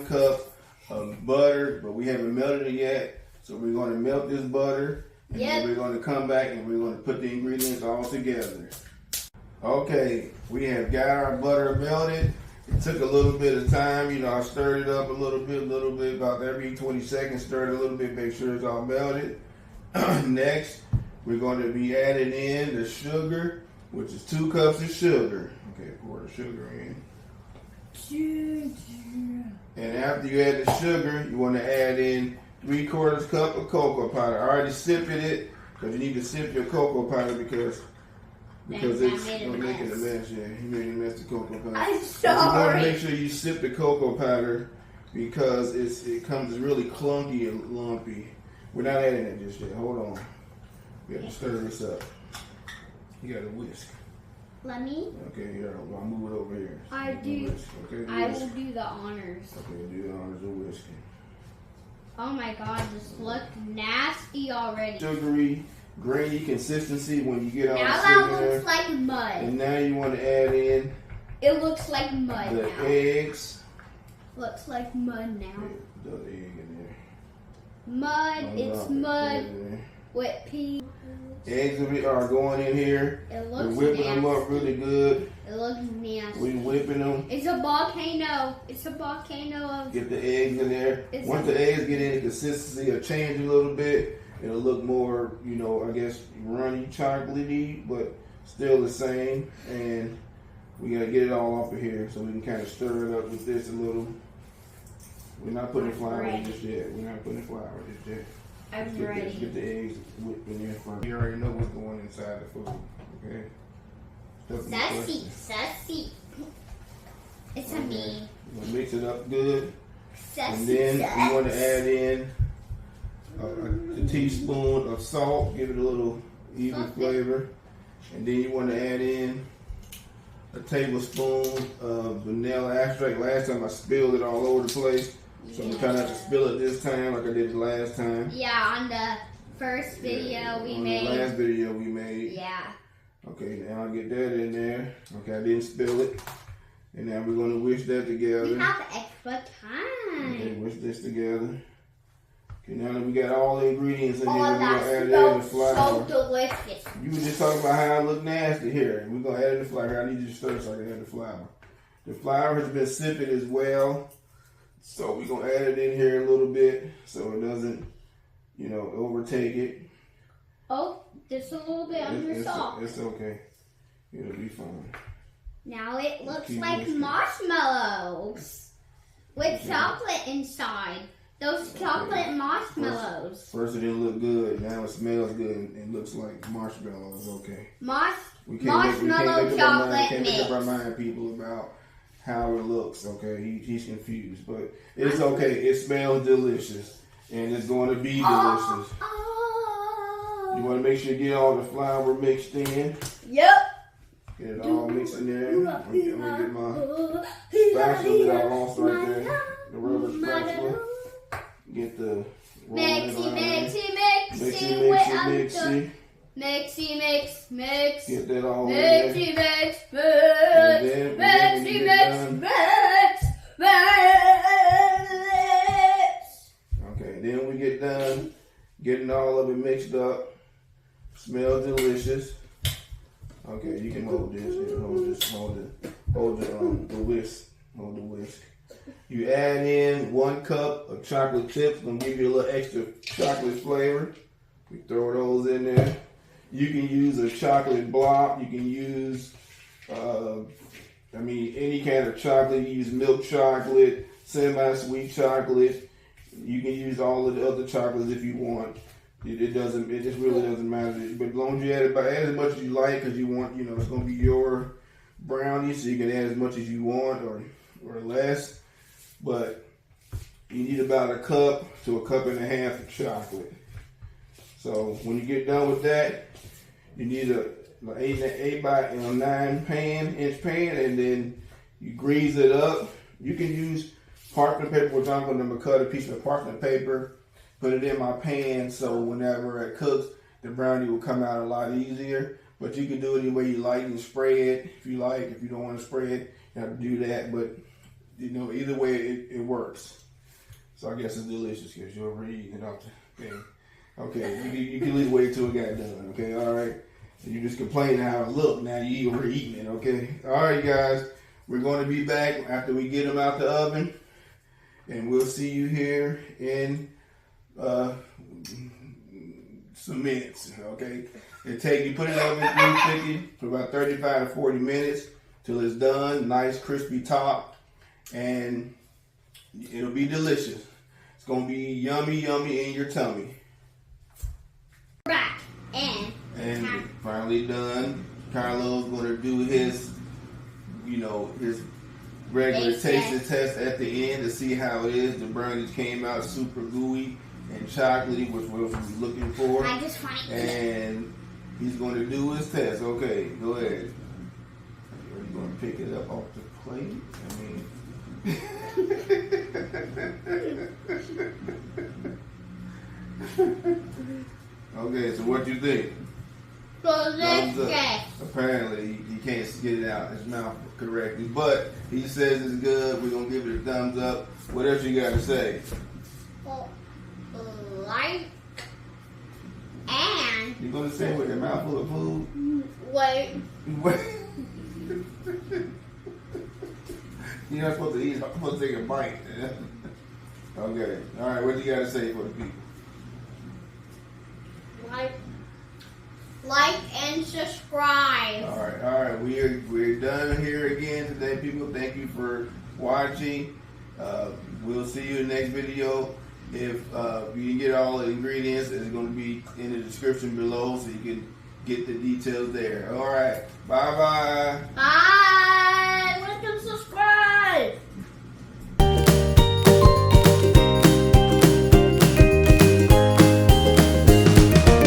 1 cup of butter, but we haven't melted it yet. So we're going to melt this butter, and then we're going to come back and we're going to put the ingredients all together. Okay, we have got our butter melted. It took a little bit of time, you know, I stirred it up a little bit, about every 20 seconds, stirred it a little bit, make sure it's all melted. Next, we're going to be adding in the sugar, which is 2 cups of sugar. Okay, pour the sugar in. And after you add the sugar, you want to add in 3/4 cup of cocoa powder. I already sipped it, because you need to sip your cocoa powder because it's making a mess. Yeah, you made a mess of cocoa powder. I'm sorry. You want to make sure you sip the cocoa powder because it comes really clunky and lumpy. We're not adding it just yet. Hold on. We have to stir this up. You got to whisk. Let me. Okay, here. I'll move it over here. I do. Okay, I will do the honors. Okay, do the honors of whisking. Oh my God, this looks nasty already. Sugary, grainy consistency when you get all now the that sugar looks like mud. And now you want to add in it looks like mud the now. eggs. Looks like mud now. The egg in there. Mud, it's mud with pea. Eggs are going in here. It looks We're whipping nasty. them up really good. It looks nasty. We're whipping them. It's a volcano. It's a volcano of... Get the eggs in there. Once the eggs get in, the consistency will change a little bit. It'll look more, you know, I guess, runny, chocolatey, but still the same. And we got to get it all off of here so we can kind of stir it up with this a little. We're not putting flour in just yet. We're not putting flour just yet. I'm ready. Get the eggs whipped in there first. You already know what's going inside the food, okay? Sassy. It's a me. Mix it up good. Sassy. And then you want to add in a teaspoon of salt, give it a little even flavor. And then you want to add in a tablespoon of vanilla extract. Last time I spilled it all over the place. So I'm trying not to spill it this time like I did the last time. Yeah, on the first video we made. The last video we made. Yeah. Okay, now I'll get that in there. Okay, I didn't spill it. And now we're going to whisk that together. We have extra time. Okay, whisk this together. Okay, now that we got all the ingredients in here, Oh, we're going to add in the flour. So delicious. You were just talking about how I look nasty here. We're going to add in the flour. I need you to stir so I can add the flour. The flour has been sifted as well. So we're going to add it in here a little bit so it doesn't, you know, overtake it. Oh, just a little bit on your salt. It's okay. It'll be fine. Now it looks like marshmallows with chocolate inside. Those chocolate marshmallows. First it didn't look good. Now it smells good and looks like marshmallows. Okay. Marshmallow chocolate mix. Can't make up our mind, people, about how it looks. Okay, he's confused, but it's okay. It smells delicious, and it's going to be delicious. You want to make sure you get all the flour mixed in. Yep. Get it all mixed in there. I'm gonna get my spatula that I lost right there. The rubber spatula. Get the mixy. Get that all in mix. Okay, then we get done getting all of it mixed up. Smells delicious. Okay, you can hold this. Hold the whisk. Hold the whisk. You add in 1 cup of chocolate chips. Gonna give you a little extra chocolate flavor. We throw those in there. You can use a chocolate block. You can use, any kind of chocolate. You can use milk chocolate, semi-sweet chocolate. You can use all of the other chocolates if you want. It just really doesn't matter. But as long as you add as much as you like, because you want, you know, it's gonna be your brownie, so you can add as much as you want or less. But you need about 1 cup to 1.5 cups of chocolate. So when you get done with that, you need an 8 by 9 inch pan, and then you grease it up. You can use parchment paper, which I'm going to cut a piece of parchment paper, put it in my pan, so whenever it cooks, the brownie will come out a lot easier. But you can do it any way you like. You can spray it if you like. If you don't want to spray it, you have to do that. But you know, either way it works. So I guess it's delicious because you're already eating it off the thing. Okay, you can at least wait till it got done. Okay, all right. And you just complaining how it looked. Now you overeating it. Okay, all right, guys. We're going to be back after we get them out the oven, and we'll see you here in some minutes. Okay, you put it in the oven 350 for about 35 to 40 minutes till it's done, nice crispy top, and it'll be delicious. It's gonna be yummy, yummy in your tummy. Right, and finally done. Carlo's gonna do his, you know, his regular taste test at the end to see how it is. The brownies came out super gooey and chocolatey, which we're looking for. I just want to eat. And he's going to do his test. Okay, go ahead. Are you going to pick it up off the plate? Okay, so what do you think? Thumbs up. Apparently, he can't get it out his mouth correctly, but he says it's good. We're going to give it a thumbs up. What else you got to say? Like and you're going to say with your mouth full of food? Wait. You're not supposed to eat. You're supposed to take a bite. Okay. All right. What you got to say for the people? Like and subscribe. All right. All right. We're done here again today, people. Thank you for watching. We'll see you in the next video. If you can get all the ingredients, it's going to be in the description below, so you can get the details there. All right. Bye-bye. Bye.